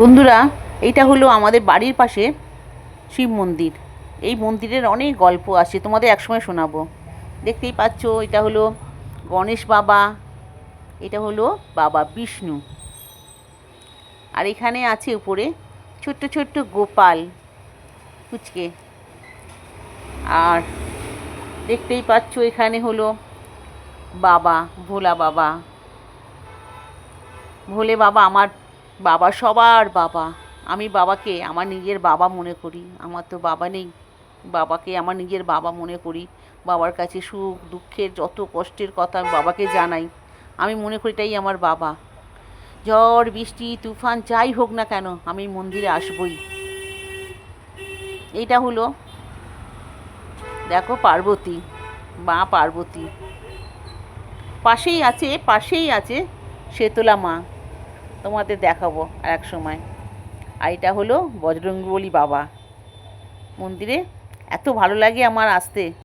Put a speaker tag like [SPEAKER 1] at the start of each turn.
[SPEAKER 1] বন্ধুরা, এইটা হলো আমাদের বাড়ির পাশে শিব মন্দির। এই মন্দিরের অনেক গল্প আছে, তোমাদের একসময় শোনাবো। দেখতেই পাচ্ছ, এটা হলো গণেশ বাবা, এটা হলো বাবা বিষ্ণু, আর এখানে আছে উপরে ছোট্ট ছোট্ট গোপাল কুচকে। আর দেখতেই পাচ্ছ এখানে হলো বাবা ভোলা বাবা। ভোলে বাবা আমার বাবা, সবার বাবা। আমি বাবাকে আমার নিজের বাবা মনে করি। আমার তো বাবা নেই, বাবাকে আমার নিজের বাবা মনে করি। বাবার কাছে সুখ দুঃখের যত কষ্টের কথা আমি বাবাকে জানাই। আমি মনে করি এটাই আমার বাবা। ঝড় বৃষ্টি তুফান যাই হোক না কেন, আমি মন্দিরে আসবই। এইটা হলো, দেখো, পার্বতী, মা পার্বতী। পাশেই আছে শেতলা মা, তোমাদের দেখাবো আর এক সময়। আর এটা হলো বজরঙ্গবলী বাবা। মন্দিরে এত ভালো লাগে আমার আসতে।